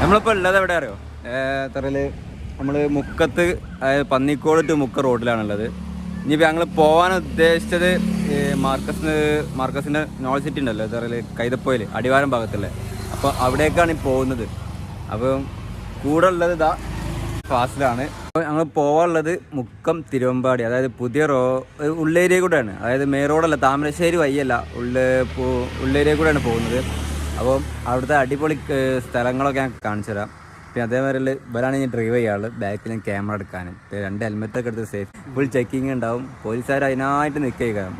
നമ്മളിപ്പോൾ ഉള്ളത് എവിടെ അറിയോ? എത്രയില് നമ്മൾ മുക്കത്ത്, അതായത് പന്നിക്കോട് ടു മുക്ക റോഡിലാണുള്ളത്. ഇനിയിപ്പോൾ ഞങ്ങൾ പോകാൻ ഉദ്ദേശിച്ചത് മാർക്കസിൻ്റെ നോളജ് സിറ്റി ഉണ്ടല്ലോ, എത്രയില് കൈതപ്പോയിൽ അടിവാരം ഭാഗത്തുള്ള, അപ്പോൾ അവിടേക്കാണ് ഈ പോകുന്നത്. അപ്പം കൂടെ ഉള്ളത് ഇതാ ഫാസിലാണ്. അപ്പോൾ ഞങ്ങൾ പോകാനുള്ളത് മുക്കം തിരുവമ്പാടി, അതായത് പുതിയ ഉള്ളേരിയ കൂടെയാണ്, അതായത് മെയിൻ റോഡല്ല, താമരശ്ശേരി വഴിയല്ല, ഉള്ളേരിയ കൂടെയാണ് പോകുന്നത്. അപ്പം അവിടുത്തെ അടിപൊളി സ്ഥലങ്ങളൊക്കെ ഞാൻ കാണിച്ചു തരാം. പിന്നെ അതേമാതിരി ഇവരാണ് ഞാൻ ഡ്രൈവ് ചെയ്യാറ്, ബാക്കിൽ ക്യാമറ എടുക്കാനും, 2 ഹെൽമെറ്റൊക്കെ എടുത്ത് സേഫ്, ഫുൾ ചെക്കിങ് ഉണ്ടാവും. പോലീസുകാർ അതിനായിട്ട് നിൽക്കാം,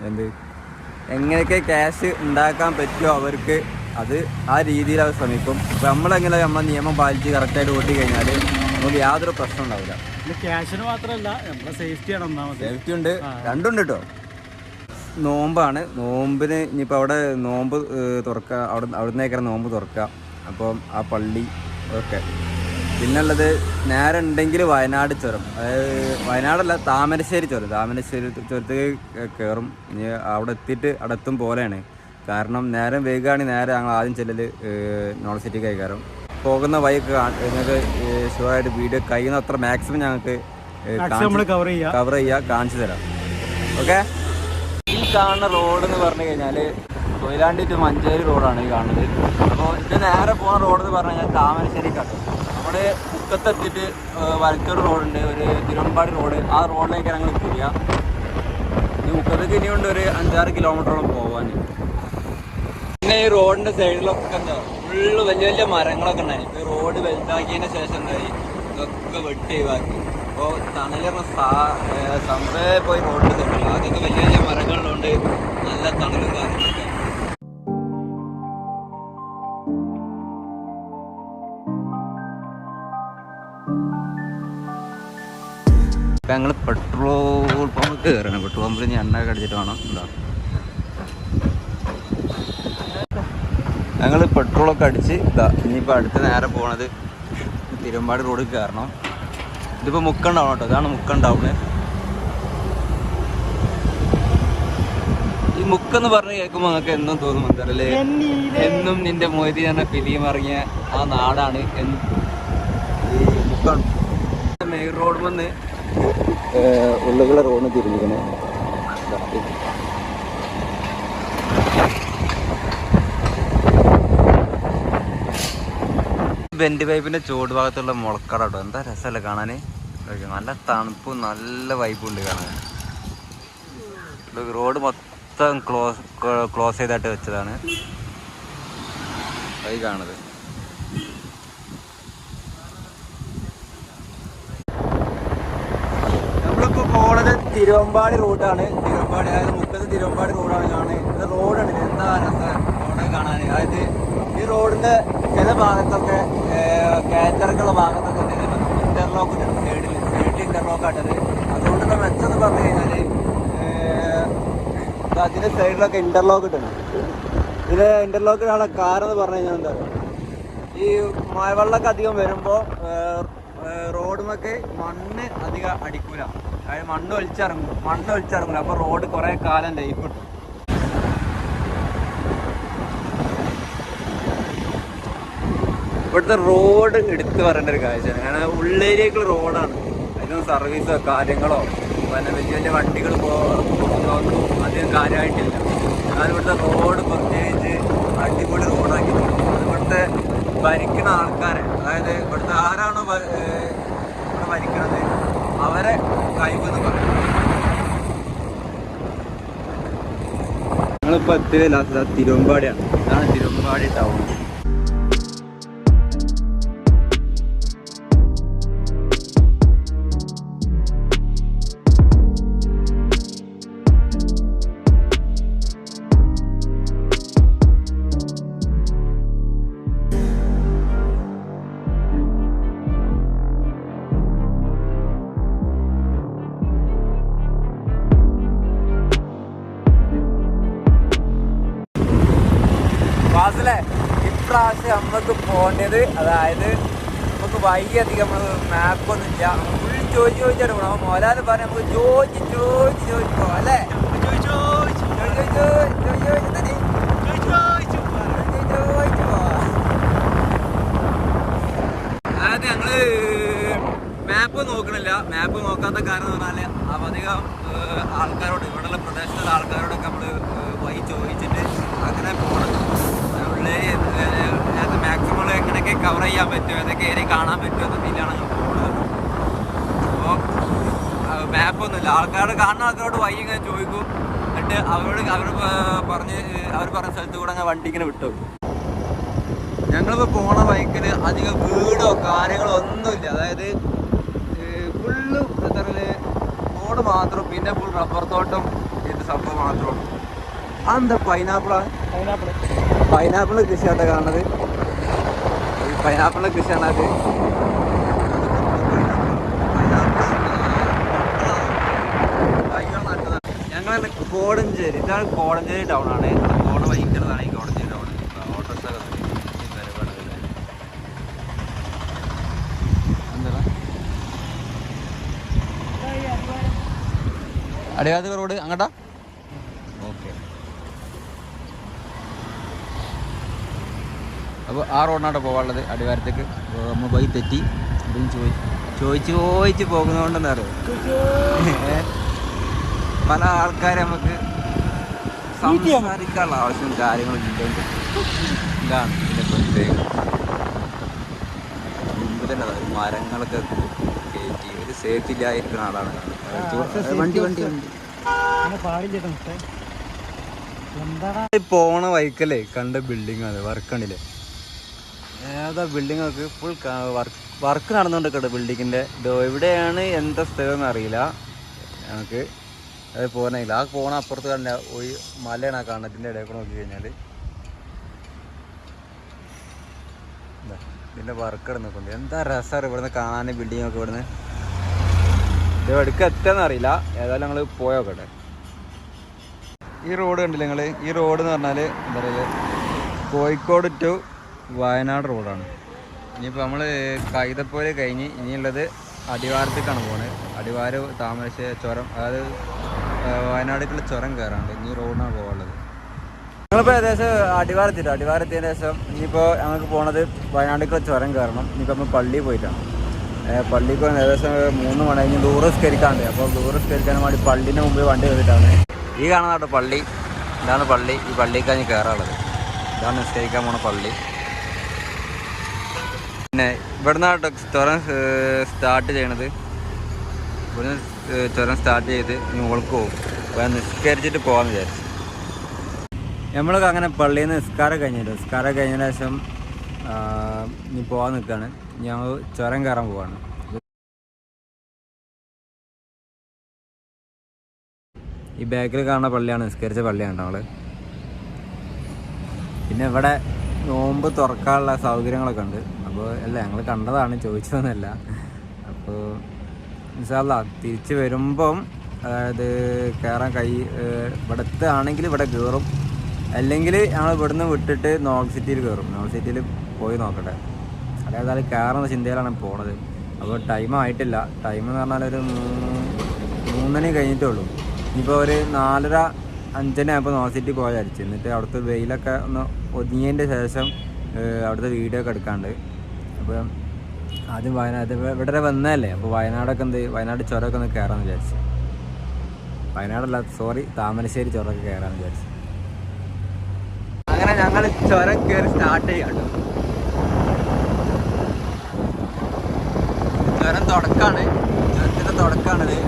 എങ്ങനെയൊക്കെ ക്യാഷ് ഉണ്ടാക്കാൻ പറ്റുമോ അവർക്ക് അത് ആ രീതിയിൽ അവർ ശ്രമിക്കും. ഇപ്പം നമ്മളെങ്ങനെ നമ്മളെ നിയമം പാലിച്ച് കറക്റ്റായിട്ട് ഓട്ടി കഴിഞ്ഞാൽ നമുക്ക് യാതൊരു പ്രശ്നം ഉണ്ടാവില്ല. ക്യാഷിന് മാത്രമല്ല നമ്മുടെ സേഫ്റ്റിയാണ് ഒന്നാമത്. സേഫ്റ്റി ഉണ്ട്, രണ്ടുണ്ട് കേട്ടോ. നോമ്പാണ്, നോമ്പിന് ഇനിയിപ്പോൾ അവിടെ നോമ്പ് തുറക്കുക, അവിടുന്നേക്കാണ് നോമ്പ് തുറക്കുക. അപ്പം ആ പള്ളി ഓക്കെ. പിന്നുള്ളത് നേരെ ഉണ്ടെങ്കിൽ വയനാട് ചുരം, അതായത് വയനാടല്ല താമരശ്ശേരി ചുരം, താമരശ്ശേരി ചുരത്തേക്ക് കയറും. ഇനി അവിടെ എത്തിയിട്ട് അവിടെ എത്തും പോലെയാണ്. കാരണം നേരം വൈകുകയാണെങ്കിൽ നേരെ ഞങ്ങൾ ആദ്യം ചെല്ലൽ നോളജ് സിറ്റിക്ക് കയറും. പോകുന്ന വഴിക്ക് ഞങ്ങൾക്ക് ഷുവറായിട്ട് വീഡിയോ കഴിയുന്ന അത്ര മാക്സിമം ഞങ്ങൾക്ക് കവർ ചെയ്യുക, കാണിച്ചു തരാം. ഓക്കെ. ഈ കാണുന്ന റോഡ് എന്ന് പറഞ്ഞു കഴിഞ്ഞാൽ കൊയിലാണ്ടി ടു മഞ്ചേരി റോഡാണ് ഈ കാണുന്നത്. അപ്പോൾ ഇത് നേരെ പോകുന്ന റോഡ് എന്ന് പറഞ്ഞു കഴിഞ്ഞാൽ താമരശ്ശേരിക്കാണ്. നമ്മൾ മുക്കത്തെത്തിയിട്ട് വലത്തോട് റോഡുണ്ട്, ഒരു തിരുവമ്പാടി റോഡ്, ആ റോഡിലേക്ക് ഞങ്ങൾ തിരിയുക. ഈ മുക്കത്തേക്ക് ഇനിയുണ്ട് ഒരു 5-6 കിലോമീറ്ററോളം പോകാൻ. പിന്നെ ഈ റോഡിൻ്റെ സൈഡിലൊക്കെ എന്താ ഫുള്ള് വലിയ വലിയ മരങ്ങളൊക്കെ ഉണ്ടായി. ഇപ്പോൾ ഈ റോഡ് വലുതാക്കിയതിന് ശേഷം എന്തായി ഇതൊക്കെ വെട്ടി ഒഴിവാക്കി. അപ്പോൾ തണലിന് സമ്പേ പോയി റോഡിൻ്റെ സൈഡിൽ അതൊക്കെ വലിയ വലിയ മരങ്ങളുണ്ട്, നല്ല തണലും കാര്യങ്ങളൊക്കെ. ഇപ്പം ഞങ്ങൾ പെട്രോൾ പമ്പ് കയറണം. പെട്രോൾ പമ്പിൽ ഇനി എണ്ണ അടിച്ചിട്ട് വേണം. എന്താ ഞങ്ങൾ പെട്രോളൊക്കെ അടിച്ച് ഇനിയിപ്പോൾ അടുത്ത് നേരെ പോണത് തിരുവമ്പാടി റോഡിൽ കയറണം. ഇതിപ്പോൾ മുക്കണ്ടാവും കേട്ടോ, ഇതാണ് മുക്കണ്ടാവുന്നത്. ഈ മുക്കെന്ന് പറഞ്ഞ് കേൾക്കുമ്പോൾ നിങ്ങൾക്ക് എന്നും തോന്നും എന്തല്ലേ, എന്നും നിന്റെ മൊയ്തി എന്ന ഫിലിം ഇറങ്ങിയ ആ നാടാണ് ഈ മുക്കം. മെയിൻ റോഡ് വന്ന് ഉള്ളുകളെ റോഡിന് തിരിഞ്ഞിരിക്കണേ. ബെൻഡ് പൈപ്പിൻ്റെ ചുവട് ഭാഗത്തുള്ള മുളക്കട കേട്ടോ, എന്താ രസമല്ലേ കാണാൻ. നല്ല തണുപ്പും നല്ല വൈബുണ്ട് കാണാൻ. റോഡ് മൊത്തം ക്ലോസ് ചെയ്തായിട്ട് വെച്ചതാണ് അത് കാണുന്നത്. നമ്മളിപ്പോൾ പോണത് തിരുവമ്പാടി റൂട്ടാണ്. തിരുവമ്പാടി, അതായത് മുക്കത്ത് തിരുവമ്പാടി റോഡാണ് കാണുന്നത്. ഇത് റോഡാണ്, എന്താ രസം റോഡ് കാണാൻ. അതായത് ഈ റോഡിൻ്റെ ചില ഭാഗത്തൊക്കെ കാറ്ററൊക്കെയുള്ള ഭാഗത്തൊക്കെ ഇന്റർലോക്ക് ഉണ്ട്, സൈഡിൽ ഇന്റർലോക്ക് ആട്ടത്. അതുകൊണ്ടുള്ള മെച്ചെന്ന് പറഞ്ഞു കഴിഞ്ഞാൽ അതിൻ്റെ സൈഡിലൊക്കെ ഇന്റർലോക്ക് ഇട്ടുണ്ട്. ഇതിന് ഇന്റർലോക്ക് ഇടാനുള്ള കാരണം എന്ന് പറഞ്ഞു കഴിഞ്ഞാൽ എന്താ, ഈ മഴവെള്ളമൊക്കെ അധികം വരുമ്പോൾ റോഡുമൊക്കെ മണ്ണ് അധികം അടിക്കൂല, അതായത് മണ്ണ് ഒലിച്ചിറങ്ങില്ല. അപ്പോൾ റോഡ് കുറേ കാലം ലൈഫ് കിട്ടും. ഇവിടുത്തെ റോഡ് എടുത്ത് പറയേണ്ട ഒരു കാഴ്ചയാണ്. കാരണം ഉള്ളേരിയക്കുള്ള റോഡാണ്, അതിനൊന്നും സർവീസോ കാര്യങ്ങളോ പിന്നെ വലിയ വലിയ വണ്ടികൾ പോകുന്നതൊന്നും അധികം കാര്യമായിട്ടില്ല. എന്നാൽ ഇവിടുത്തെ റോഡ് പ്രത്യേകിച്ച് അടിപൊളി റോഡാക്കിയിട്ടുണ്ട്. ഇവിടുത്തെ ഭരിക്കുന്ന ആൾക്കാരെ, അതായത് ഇവിടുത്തെ ആരാണോ ഇവിടെ ഭരിക്കുന്നത് അവരെ കഴിവെന്ന് പറയും. ഞങ്ങളിപ്പോൾ എത്തിയ തിരുവമ്പാടിയാണ്. ഇതാണ് തിരുവമ്പാടി ടൗൺ. ക്ലാസ്സിലെ ഇപ്രാവശ്യം നമുക്ക് പോകേണ്ടത്, അതായത് നമുക്ക് വൈകി അധികം മാപ്പൊന്നും ഇല്ല, ഫുൾ ചോദിച്ചാണ് പോകണം. അപ്പോൾ മോലാല് പറഞ്ഞ നമുക്ക് ചോദിച്ചു പോവാം അല്ലേ? അതായത് ഞങ്ങള് മാപ്പ് നോക്കണില്ല. മാപ്പ് നോക്കാത്ത കാരണം എന്ന് പറഞ്ഞാൽ അധികം ആൾക്കാരോട്, ഇവിടെയുള്ള പ്രദേശത്തുള്ള ആൾക്കാരോടൊക്കെ നമ്മൾ വഴി ചോദിച്ചിട്ട് അങ്ങനെ പോകണം. ഉള്ളിൽ മാക്സിമം എങ്ങനെയൊക്കെ കവർ ചെയ്യാൻ പറ്റുമോ, ഏതൊക്കെ ഏരിയ കാണാൻ പറ്റുമോ എന്നതിലാണ് ഞങ്ങൾ പോകുന്നത്. അപ്പോൾ മാപ്പൊന്നുമില്ല. ആൾക്കാരോട് കാണുന്ന ആൾക്കാരോട് വഴി ഇങ്ങനെ ചോദിക്കും. എന്നിട്ട് അവർ പറഞ്ഞ സ്ഥലത്ത് കൂടെ അങ്ങനെ വണ്ടി ഇങ്ങനെ വിട്ടു. ഞങ്ങളിപ്പോൾ പോണ ബൈക്കിൽ അധികം വീടോ കാര്യങ്ങളോ ഒന്നുമില്ല. അതായത് ഫുള്ള് എന്താ പറയുക, റോഡ് മാത്രം, പിന്നെ ഫുൾ റബ്ബർ തോട്ടം, ഇത് സംഭവം മാത്രം. അതെന്താ പൈനാപ്പിളാണ്? പൈനാപ്പിൾ കൃഷിയാട്ടോ കാണുന്നത്. ഈ പൈനാപ്പിളിൻ്റെ കൃഷിയാണ് അത്. ഞങ്ങൾ കോടഞ്ചേരി, ഇതാണ് കോടഞ്ചേരി ടൗൺ ആണ്. കോട വഹിക്കുന്നതാണ് ഈ കോടഞ്ചേരി ടൗൺ. ഓട്ടോസ അടിവാരത്ത് റോഡ് അങ്ങോട്ടാ. ഓക്കെ, അപ്പോൾ ആ റോഡിനാട്ടോ പോകാനുള്ളത്, അടിവാരത്തേക്ക്. അപ്പോൾ നമ്മൾ പോയി തെറ്റി. അതും ചോദിച്ച് പോകുന്നതുകൊണ്ടെന്താ പറയുക, പല ആൾക്കാരെ നമുക്ക് സംസാരിക്കാനുള്ള ആവശ്യവും കാര്യങ്ങളും ഇല്ലെങ്കിൽ ഇതാണ് ഇതിൻ്റെ പ്രത്യേകം. മുമ്പ് തന്നെ മരങ്ങളൊക്കെ കയറ്റി ഒരു സേഫ്റ്റി ഇല്ലായിരിക്കുന്ന ആളാണ്. വണ്ടി പോണ വൈക്കല്ലേ കണ്ട ബിൽഡിംഗ് ആണ്, വർക്കണില്ലേ? ഏതാ ബിൽഡിംഗ് ഒക്കെ ഫുൾ വർക്ക് നടന്നുകൊണ്ടിരിക്കട്ടെ ബിൽഡിങ്ങിൻ്റെ. എവിടെയാണ് എന്താ സ്ഥലം എന്നറിയില്ല ഞങ്ങൾക്ക്. അത് പോകുന്നില്ല. ആ പോണ അപ്പുറത്ത് കണ്ട ഒരു മലയാണ് ആ കാണത്തിൻ്റെ ഇടയിൽ നോക്കി കഴിഞ്ഞാൽ. ഇതിൻ്റെ വർക്ക് നടന്നിട്ടുണ്ട്. എന്താ രസമാണ് ഇവിടുന്ന് കാണാൻ ബിൽഡിംഗ് ഒക്കെ. ഇവിടുന്ന് ഇത് എടുക്കുക എത്താന്ന് അറിയില്ല. ഏതായാലും ഞങ്ങൾ പോയോക്കട്ടെ. ഈ റോഡ് കണ്ടില്ല നിങ്ങൾ? ഈ റോഡ് എന്ന് പറഞ്ഞാൽ എന്താ പറയുക, കോഴിക്കോട് ടു വയനാട് റോഡാണ്. ഇനിയിപ്പോൾ നമ്മൾ കൈതപ്പോലെ കഴിഞ്ഞ് ഇനിയുള്ളത് അടിവാരത്തേക്കാണ് പോകുന്നത്. അടിവാരം താമരശ്ശേരി ചുരം, അതായത് വയനാട്ടിലുള്ള ചുരം കയറാണ്ട് ഇനി റോഡിനാണ് പോകാനുള്ളത്. ഞങ്ങളിപ്പോൾ ഏകദേശം അടിവാരത്തിൻ്റെ ശേഷം ഇനിയിപ്പോൾ ഞങ്ങൾക്ക് പോണത് വയനാട്ടിലുള്ള ചുരം കയറണം. ഇനിയിപ്പോൾ നമ്മൾ പള്ളിയിൽ പോയിട്ടാണ്. പള്ളിക്ക് ഏകദേശം 3 മണി കഴിഞ്ഞ് ദൂരസ്കരിക്കാണ്ട്. അപ്പോൾ ദൂരസ്കരിക്കാൻ വേണ്ടി പള്ളീൻ്റെ മുമ്പിൽ വണ്ടി കയറിയിട്ടാണ്. ഈ കാണുന്ന പള്ളി, ഇതാണ് പള്ളി. ഈ പള്ളിക്കാണ് കയറാനുള്ളത്. ഇതാണ് നിസ്കരിക്കാൻ പോണ പള്ളി. പിന്നെ ഇവിടുന്ന് ചുരം സ്റ്റാർട്ട് ചെയ്യണത്. ഇവിടുന്ന് ചുരം സ്റ്റാർട്ട് ചെയ്ത് മുകൾക്ക് പോകും. അപ്പോൾ നിസ്കരിച്ചിട്ട് പോകാമെന്ന് വിചാരിച്ചു. നമ്മളൊക്കെ അങ്ങനെ പള്ളിയിൽ നിന്ന് നിസ്കാരം കഴിഞ്ഞതിന് ശേഷം ഇനി പോകാൻ നിൽക്കുകയാണ്. ഞങ്ങൾ ചുരം കയറാൻ പോവാണ്. ഈ ബാക്കിൽ കാണുന്ന പള്ളിയാണ് നിസ്കരിച്ച പള്ളിയാണ് ഞങ്ങൾ. പിന്നെ ഇവിടെ നോമ്പ് തുറക്കാനുള്ള സൗകര്യങ്ങളൊക്കെ ഉണ്ട്. അപ്പോൾ അല്ല, ഞങ്ങൾ കണ്ടതാണ്, ചോദിച്ചതൊന്നുമല്ല. അപ്പോൾ ഇൻഷാ അല്ലാഹ് തിരിച്ച് വരുമ്പം അതായത് കയറാൻ ഇവിടെ എത്തുകയാണെങ്കിൽ ഇവിടെ കയറും. അല്ലെങ്കിൽ ഞങ്ങൾ ഇവിടുന്ന് വിട്ടിട്ട് നോർത്ത് സിറ്റിയിൽ കയറും. നോർത്ത് സിറ്റിയിൽ പോയി നോക്കട്ടെ. അതേതായാലും കയറുന്ന ചിന്തയിലാണ് പോണത്. അപ്പോൾ ടൈം ആയിട്ടില്ല. ടൈം എന്ന് പറഞ്ഞാൽ ഒരു 3 മണി കഴിഞ്ഞിട്ടേ ഉള്ളൂ. ഇനിയിപ്പോൾ ഒരു 4:30-5 ആയപ്പോൾ നോർത്ത് സിറ്റി പോയായിരിച്ചു. എന്നിട്ട് അവിടുത്തെ വെയിലൊക്കെ ഒന്ന് ഒതുങ്ങിയതിൻ്റെ ശേഷം അവിടുത്തെ വീഡിയോ ഒക്കെ എടുക്കാണ്ട്. അപ്പോൾ ആദ്യം വയനാട് ഇവിടെ വന്നതല്ലേ, അപ്പോൾ വയനാടൊക്കെ വയനാട് ചുരമൊക്കെ ഒന്ന് കയറാമെന്ന് വിചാരിച്ചു. വയനാടല്ല, സോറി, താമരശ്ശേരി ചുരമൊക്കെ കയറാമെന്ന് വിചാരിച്ചു. അങ്ങനെ ഞങ്ങൾ ചുരം കയറി സ്റ്റാർട്ട് ചെയ്യാട്ടോ. ചുരത്തിൻ്റെ തുടക്കമാണിത്.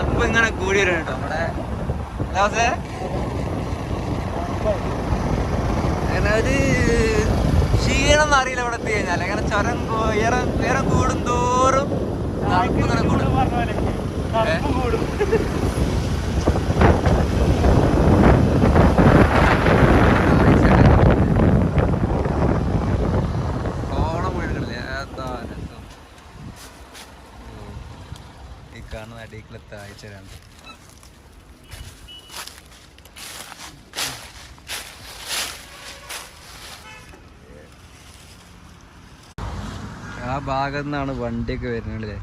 തണുപ്പ് ഇങ്ങനെ കൂടി വരും കേട്ടോ നമ്മുടെ അങ്ങനെ ഒരു ക്ഷീണം എന്നറിയില്ല ഇവിടെ എത്തി കഴിഞ്ഞാൽ അങ്ങനെ ചുരം ഉയരം കൂടും തോറും തണുപ്പ് ഇങ്ങനെ കൂടും. കാണുന്ന അടിയിലത്തെ ആഴ്ചയാണ് ആ ഭാഗത്ത് നിന്നാണ് വണ്ടിയൊക്കെ വരുന്നത്.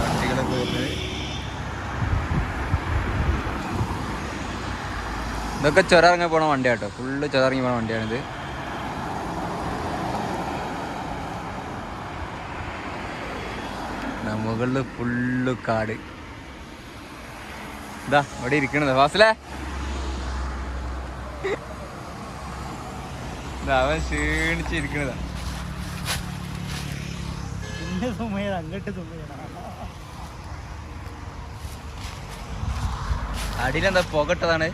വണ്ടികളൊക്കെ വരുന്നത് ഇതൊക്കെ ചുരറങ്ങി പോണ വണ്ടിയാട്ടോ. ഫുള്ള് ചുരറങ്ങി പോണ വണ്ടിയാണിത്. മുകളില് ഫുള്ള് കാട്. ഇതാ ഇവിടെ ഇരിക്കണത് ഫാസിലേ. അവൻ ക്ഷീണിച്ചിരിക്കണതാ. അടിയിലെന്താ പുകട്ടതാണ്?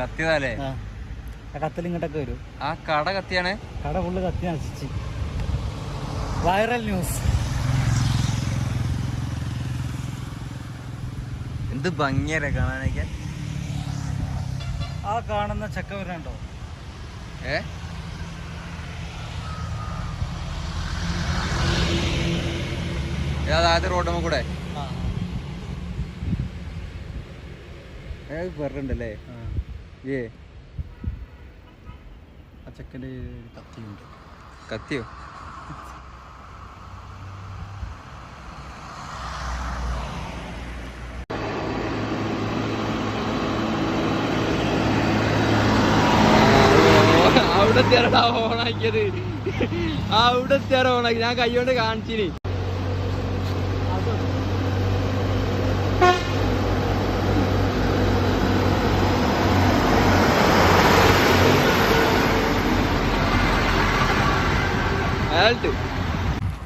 കത്തിയതല്ലേ? കത്തിൽ ഇങ്ങോട്ടൊക്കെ വരും. ആ കട കത്തിയാണ്. കട ഫുള്ള് കത്തി നശിച്ച്. Viral news. എന്ത് ഭംഗിയല്ലേ കാണാനൊക്കെ. ആ കാണുന്ന ചക്ക വരാണ്ടോ? ആദ്യ റോഡുമ്പോ കൂടെ പറഞ്ഞിട്ടുണ്ടല്ലേ. ആ ചെക്കൻ്റെ കത്തിയുണ്ട്. കത്തിയോ? അവിടെത്തിയാറാ ഓണാക്കിയത്. അവിടെത്തിയാറാ ഓണാക്കി. ഞാൻ കൈകൊണ്ട് കാണിച്ചിന്.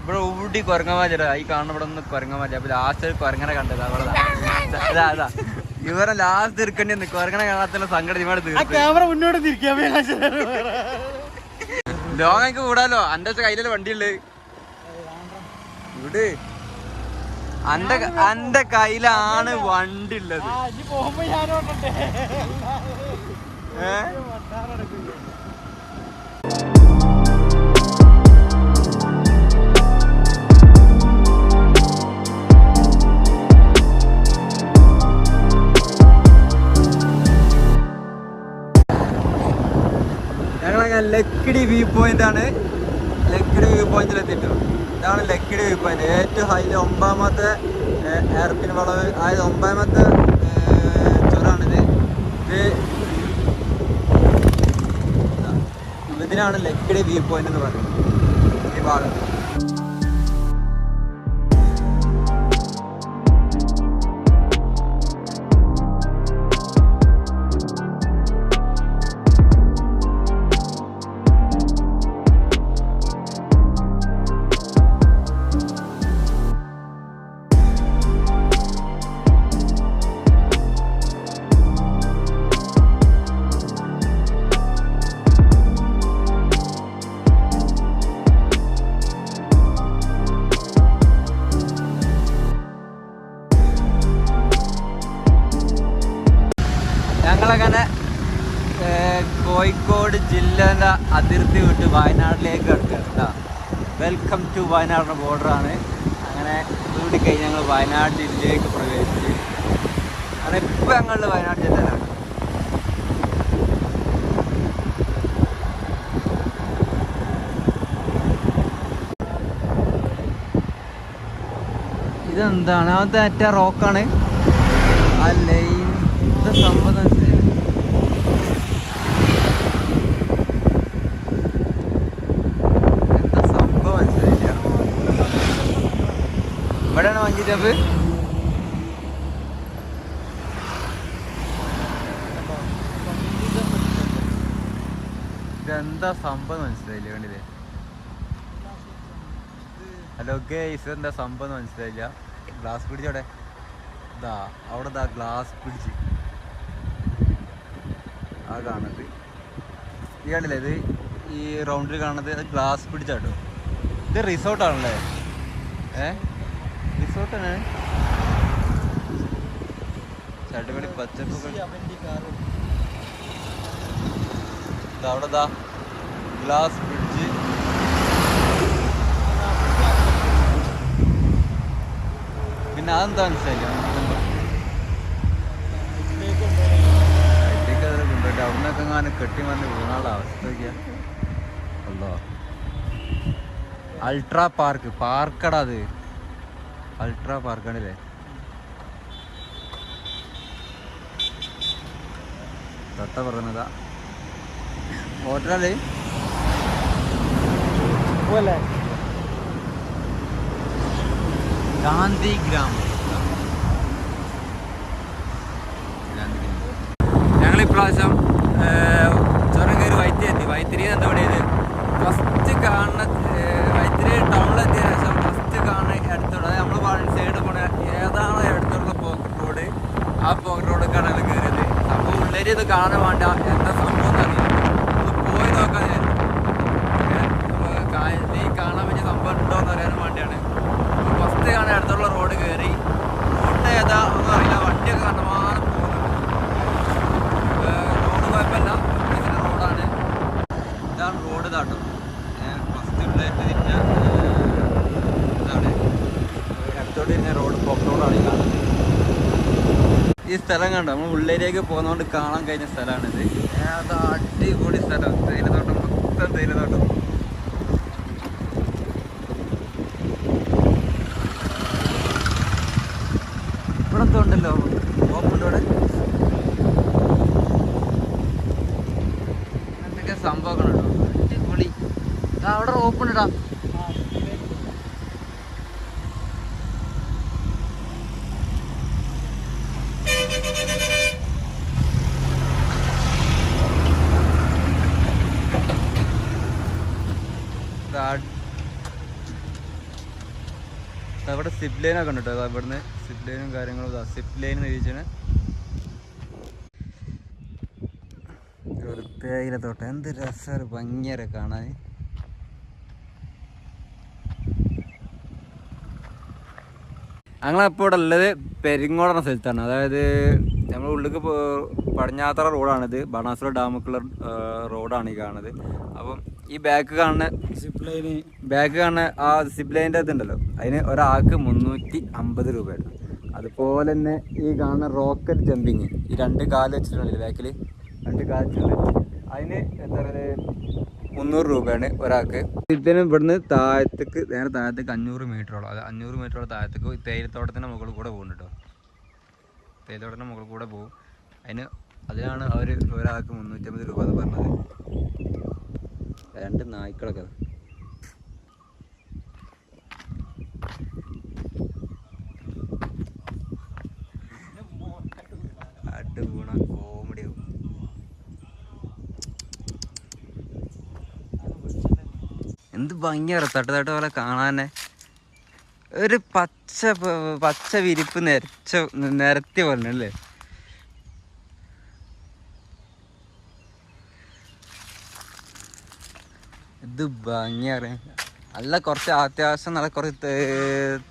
ഇവിടെ ഊട്ടി കുരങ്ങന്മാർ ചേട്ടാ. ഈ കാണുന്ന ഇവിടെ ഒന്ന് കുരങ്ങന്മാർ. അപ്പൊ ലാസ്റ്റ് കുരങ്ങനെ കണ്ടത് അവിടെ. അതാ ഇവരെ ലാസ്റ്റ് തീർക്കേണ്ടി കുരങ്ങനെ കാണാത്തുള്ള സങ്കടം ഇവിടെ ക്യാമറ മുന്നോട്ട് തിരിക്കാൻ ലോങ് എനിക്ക് കൂടാലോ. അന്റെ കയ്യിലല്ലേ വണ്ടിയുള്ളത്. ഇവിടെ അന്റെ കയ്യിലാണ് വണ്ടി ഉള്ളത്. ഞങ്ങളങ്ങനെ ലക്കിടി വ്യൂ പോയിന്റ് ആണ്. ലക്കിടി വ്യൂ പോയിന്റിൽ എത്തിയിട്ടു. ഇതാണ് ലക്കിടി വ്യൂ പോയിന്റ്. ഏറ്റവും ഹൈറ്റ് 9ാമത്തെ എയർപിൻ വളവ്. അതായത് 9ാമത്തെ ചുരാണിത്. ഇതിനാണ് ലക്കിടി വ്യൂ പോയിന്റ് എന്ന് പറയുന്നത്. ഈ ഭാഗം ഞങ്ങളങ്ങനെ കോഴിക്കോട് ജില്ലേൻ്റെ അതിർത്തി വിട്ട് വയനാട്ടിലേക്ക് കിടക്കുകയാണ് കേട്ടോ. വെൽക്കം ടു വയനാടിൻ്റെ ബോർഡറാണ്. അങ്ങനെ കൂടി കഴിഞ്ഞ് ഞങ്ങൾ വയനാട് ജില്ലയിലേക്ക് പ്രവേശിച്ച്. അങ്ങനെ ഇപ്പം ഞങ്ങളുടെ വയനാട് ജില്ലയിലാണ്. ഇതെന്താണ്? അത് മറ്റേ റോക്കാണ്. ആ ലൈൻ ഇത് സംഭവം ഇവിടെയാണ് വഞ്ചി ജമ്പ്. എന്താ സംഭവം മനസ്സിലായില്ല, കണ്ടില്ലേ? ഹലോ ഗേയ്സ്, എന്താ സംഭവം മനസ്സിലായില്ല. ഗ്ലാസ് ബ്രിഡ്ജ് അവിടെ ഇതാ, അവിടെ ഗ്ലാസ് ബ്രിഡ്ജ് ആ കാണുന്നത്. ഈ കണ്ടില്ലേ, ഇത് ഈ റൗണ്ടിൽ കാണുന്നത് അത് ഗ്ലാസ് ബ്രിഡ്ജാട്ടോ. ഇത് റിസോർട്ടാണല്ലേ? റിസോർട്ടാണ്. ചട്ടുപടി പച്ചപ്പൊക്കെ അവിടെ ഗ്ലാസ് ബ്രിഡ്ജ്. പിന്നെ അതെന്താ മനസ്സിലായില്ല, കൊണ്ടുപോയിട്ട് അവിടെ നിന്നൊക്കെ അങ്ങനെ കെട്ടിമറിഞ്ഞ് വീണാളുടെ അവസ്ഥ നോക്കിയാ. അല്ലോ, അൾട്രാ പാർക്കടാ അത്. അൾട്രാ പാർക്കാണല്ലേ? തൊട്ട പറഞ്ഞതാ ഹോട്ടലല്ലേ? ഗാന്ധി ഗ്രാമം. ഞങ്ങളിപ്രാവശ്യം ചുരം കയറി വൈത്തിരി എന്താ പറയുന്നത്, ഫസ്റ്റ് കാണുന്ന വൈത്തിരി ടൗണിലെത്തിയ ശേഷം ഫസ്റ്റ് കാണുന്ന അടുത്തുള്ള നമ്മൾ സൈഡ് പോണ ഏതാണോ അടുത്തുള്ള പോക്കറ്റ് റോഡ്, ആ പോക്കറ്റ് റോഡൊക്കെയാണ് ഞങ്ങൾ കയറിയത്. അപ്പോൾ ഉള്ളേരി ഇത് കാണാൻ വേണ്ട എന്താ സംഭവം അറിയില്ല, ഒന്ന് പോയി നോക്കാൻ ഈ കാണാൻ പറ്റിയ സംഭവം ഉണ്ടോ എന്ന് അറിയാൻ വേണ്ടിയാണ്. ഫസ്റ്റ് കാണാൻ അടുത്തുള്ള റോഡ് കയറി. റോഡ് ഏതാ ഒന്നും അറിയില്ല, വണ്ടിയൊക്കെ കണ്ടമാനം പോകുന്നുണ്ട്. റോഡ് കുഴപ്പമില്ല, റോഡാണ്. ഇതാണ് റോഡ് ഇതാട്ടോ. ഫസ്റ്റ് ഉള്ളതിൻ്റെ ഇതാണ് അടുത്തോട്ട് തന്നെ റോഡ് പോക്ക് റോഡാണ് ഈ കാണുന്നത്. ഈ സ്ഥലം കണ്ടോ, നമ്മൾ ഉള്ളിലേക്ക് പോകുന്നതുകൊണ്ട് കാണാൻ കഴിഞ്ഞ സ്ഥലമാണിത്. അത് അടിപൊളി സ്ഥലം, തേയിലത്തോട്ടം, മൊത്തം തേയിലത്തോട്ടം. ഇവിടെ എന്തോ ഉണ്ടല്ലോ, ഓപ്പുണ്ട് ഇവിടെ. എന്തൊക്കെ സംഭവങ്ങളുണ്ടോ, അടിപൊളി. അവിടെ ഓപ്പൺ ഇടാ. അവിടെ സിപ്പ് ലൈനൊക്കെ ഉണ്ട് കേട്ടോ. ഇവിടുന്ന് സിപ്പ് ലൈനും കാര്യങ്ങളും. സിപ്പ് ലൈൻ ചോദിച്ചാണ് ഒരു തേയിലത്തോട്ടം. എന്ത് രസമാണ്, ഭംഗിയേറെ കാണാൻ. ഞങ്ങളപ്പോൾ ഇവിടെ ഉള്ളത് പെരിങ്ങോട് എന്ന സ്ഥലത്താണ്. അതായത് നമ്മൾ ഉള്ളിലേക്ക് പടിഞ്ഞാത്തറ റോഡാണിത്. ബാണാസുര ഡാമുക്കുള്ള റോഡാണ് ഈ കാണുന്നത്. അപ്പം ഈ ബാക്ക് കാണുന്ന ആ സിപ്പ് ലൈൻ്റെ ഇതുണ്ടല്ലോ, അതിന് ഒരാൾക്ക് 350 രൂപയാണ്. അതുപോലെ തന്നെ ഈ കാണുന്ന റോക്കറ്റ് ജമ്പിങ്, ഈ 2 കാല് വെച്ചിട്ടുണ്ടല്ലോ ബാക്കിൽ, 2 കാല് വെച്ചിട്ടുണ്ട്, അതിന് എന്താ പറയുക 300 രൂപയാണ് ഒരാൾക്ക്. ഇതിന് ഇവിടുന്ന് താഴത്തേക്ക്, നേരെ താഴത്തേക്ക് 500 മീറ്ററോളം, അത് 500 മീറ്ററോളം താഴത്തേക്ക് തേയിലത്തോട്ടത്തിൻ്റെ മുകളിൽ കൂടെ പോകുന്നുണ്ട് കേട്ടോ. തേയിലത്തോട്ടത്തിൻ്റെ മുകളിൽ കൂടെ പോകും. അതിനാണ് അവർ ഒരാൾക്ക് 350 രൂപ എന്ന് പറഞ്ഞത്. 2 നായ്ക്കളൊക്കെ അടിപൂണ കോമഡിയാവും. എന്ത് ഭംഗിയാണ് തട്ട് പോലെ കാണാനെ. ഒരു പച്ച വിരിപ്പ് നിരത്തിയ പോലെ അല്ലേ. ഇത് ഭംഗിയാണ്. നല്ല കുറച്ച് അത്യാവശ്യം നല്ല കുറച്ച്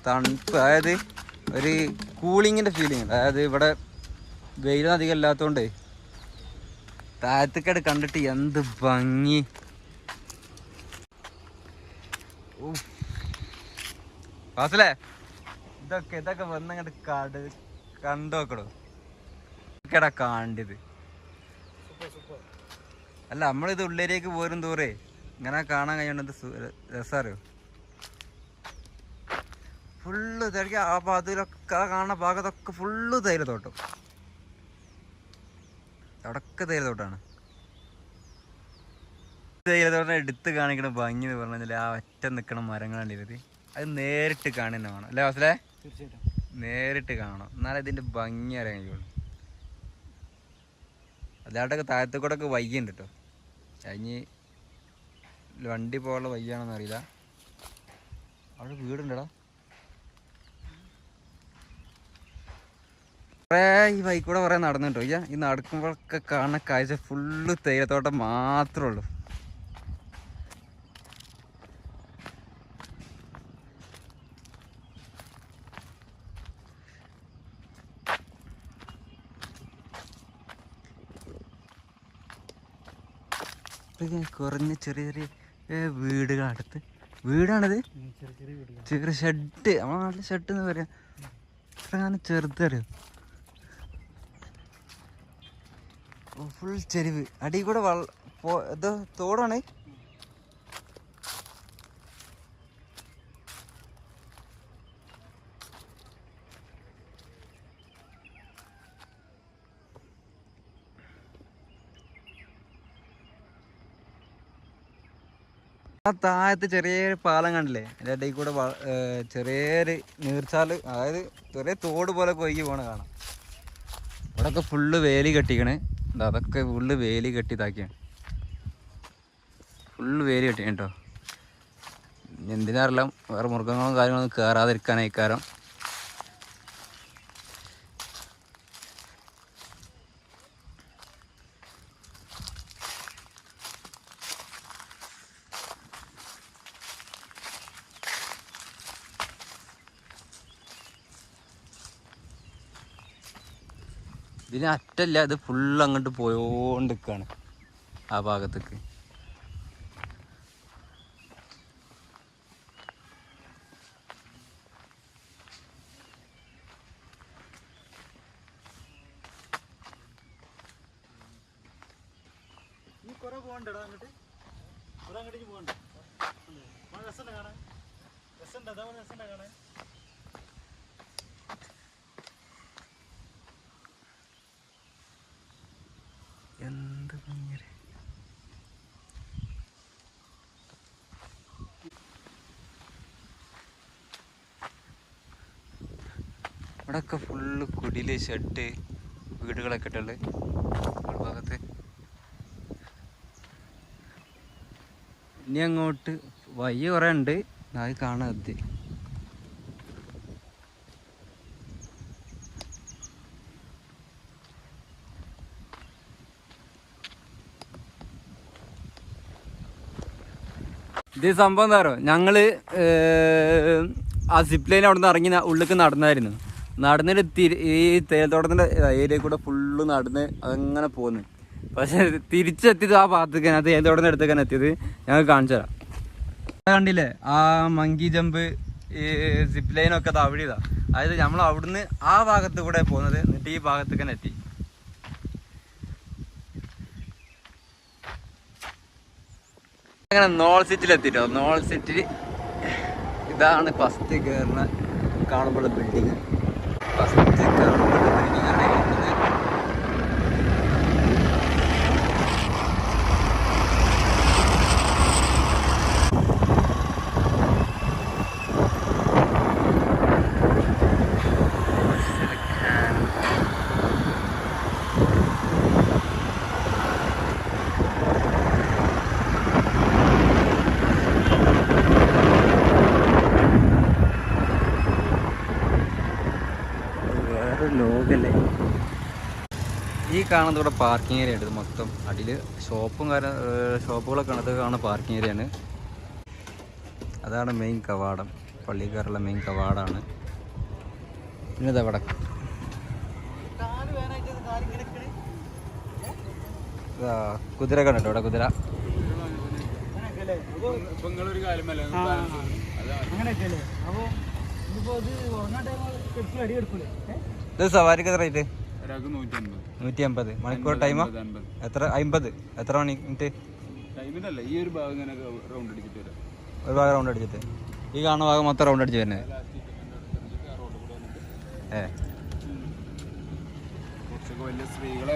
തണുപ്പ്, അതായത് ഒരു കൂളിങ്ങിൻ്റെ ഫീലിംഗ്. അതായത് ഇവിടെ വെയിലും അധികം ഇല്ലാത്തതുകൊണ്ട് താഴത്തേക്കട് കണ്ടിട്ട് എന്ത് ഭംഗി. ഫാസിലേ, ഇതൊക്കെ വന്നങ്ങോട്ട് കണ്ടോക്കടോ. ഇതൊക്കെടാ കാണ്ടത്. അല്ല, നമ്മളിത് ഉള്ളിലേക്ക് പോരും തോറേ ഇങ്ങനെ കാണാൻ കഴിയണത് രസാറിയോ. ഫുള്ള് തിരക്കി ആ ഭാഗത്തിലൊക്കെ, ആ കാണുന്ന ഭാഗത്തൊക്കെ ഫുള്ള് തേയിലത്തോട്ടം. അവിടൊക്കെ തേയിലത്തോട്ടാണ്. തേയിലത്തോട്ടം എടുത്ത് കാണിക്കണ ഭംഗി എന്ന് പറഞ്ഞാൽ ആ ഒറ്റ നിൽക്കണ മരങ്ങളാണ് ഇത്. അത് നേരിട്ട് കാണുന്ന വേണം അല്ലേ വാസലേ? തീർച്ചയായിട്ടും നേരിട്ട് കാണണം, എന്നാലും ഇതിൻ്റെ ഭംഗി അറിയാൻ കഴിയുള്ളൂ. അല്ലാണ്ടൊക്കെ താഴത്തെ കൂടെ ഒക്കെ വൈകിയുണ്ട് കേട്ടോ. കഴിഞ്ഞ് വണ്ടി പോകാനുള്ള വയ്യാണെന്ന് അറിയില്ല. അവിടെ വീടുണ്ടടാ. കുറേ ഈ ബൈക്കൂടെ കുറേ നടന്നിട്ടോ. ഈ നടക്കുമ്പോഴൊക്കെ കാണുന്ന കാഴ്ച ഫുള്ള് തേയിലത്തോട്ടം മാത്രമേ ഉള്ളൂ. കുറഞ്ഞ ചെറിയ ചെറിയ വീടുകളടുത്ത് വീടാണിത്. ചെറിയ ഷെഡ്, നമ്മളെ നാട്ടിൽ ഷെഡ് എന്ന് പറയാം. ഇത്രയാണ് ചെറുതറിയോ. ഫുൾ ചെരിവ്. അടി കൂടെ ഇത് തോടാണ്. ആ താഴത്ത് ചെറിയൊരു പാലം കണ്ടില്ലേ, അതിൻ്റെ ഇടയിൽ കൂടെ ചെറിയൊരു നീർച്ചാല്, അതായത് ചെറിയ തോട് പോലെ കൊയ്ക്ക് പോണ കാണാം. ഇവിടെയൊക്കെ ഫുള്ള് വേലി കെട്ടിക്കണേ. അതൊക്കെ ഫുള്ള് വേലി കെട്ടിയതാക്കിയാണ്. ഫുള്ള് വേലി കെട്ടിയാണ് കേട്ടോ. എന്തിനാറില്ല, വേറെ മൃഗങ്ങളും കാര്യങ്ങളൊന്നും കയറാതിരിക്കാനായി കാരണം. ഇതിന് അറ്റല്ല, ഇത് ഫുള്ള് അങ്ങോട്ട് പോയോണ്ടിരിക്കുകയാണ് ആ ഭാഗത്തേക്ക്. എന്ത് ഭയങ്കര ഇവിടെയൊക്കെ ഫുള്ള് കുടില്, ഷെഡ്, വീടുകളൊക്കെ ഇട്ടുള്ളത് ഭാഗത്ത്. ഇനി അങ്ങോട്ട് വയ്യ കുറേ ഉണ്ട്, അത് കാണാതെ. ഇത് സംഭവം എന്താ പറയുക, ഞങ്ങള് ആ സിപ്പ് ലൈൻ അവിടെ നിന്ന് ഇറങ്ങി ഉള്ളിലേക്ക് നടന്നായിരുന്നു. നടന്നിട്ട് ഈ തേയിലത്തോട്ടത്തിൻ്റെ ഏരിയ കൂടെ ഫുള്ള് നടന്ന് അങ്ങനെ പോന്ന്. പക്ഷെ തിരിച്ചെത്തിയത് ആ ഭാഗത്തേക്ക് തന്നെ, തേയിലത്തോട്ടത്തിൻ്റെ അടുത്തേക്കാണ് എത്തിയത്. ഞങ്ങൾ കാണിച്ചു തരാം. കണ്ടില്ലേ ആ മങ്കി ജമ്പ്, ഈ സിപ്പ് ലൈനൊക്കെ അവിടെ ഇതാ. അതായത് നമ്മൾ അവിടുന്ന് ആ ഭാഗത്ത് കൂടെ പോകുന്നത്, എന്നിട്ട് ഈ ഭാഗത്തേക്ക് തന്നെ എത്തി. അങ്ങനെ നോൾ സിറ്റിയിൽ എത്തിട്ടോ. നോൾ സിറ്റി ഇതാണ് ഫസ്റ്റ് കയറുന്ന കാണുമ്പോൾ ബിൽഡിങ്. ഫസ്റ്റ് കയറുമ്പോൾ ബിൽഡിംഗ് ആണ് കാണുന്നത്. ലോകല്ലേ ഈ കാണുന്നത്. ഇവിടെ പാർക്കിംഗ് ഏരിയ ഉണ്ട്. ഇത് മൊത്തം അടിയിൽ ഷോപ്പുകളൊക്കെ ആണ്. കാണുന്ന പാർക്കിംഗ് ഏരിയയാണ്. അതാണ് മെയിൻ കവാടം, പള്ളിക്കാരുള്ള മെയിൻ കവാടമാണ്. പിന്നെ ഇതവിടെ കുതിര കണ്ടോ, ഇവിടെ കുതിര. ഇത് സവാരിക്ക് എത്ര റേറ്റ്? 150 മണിക്കൂർ ടൈമാ? എത്ര? 50. എത്ര മിനിറ്റ്? ഒരു ഭാഗം റൗണ്ട് അടിച്ചിട്ട് ഈ കാണുന്ന ഭാഗം മൊത്തം റൗണ്ട് അടിച്ച് വരുന്നത്. വലിയ സ്ത്രീകളെ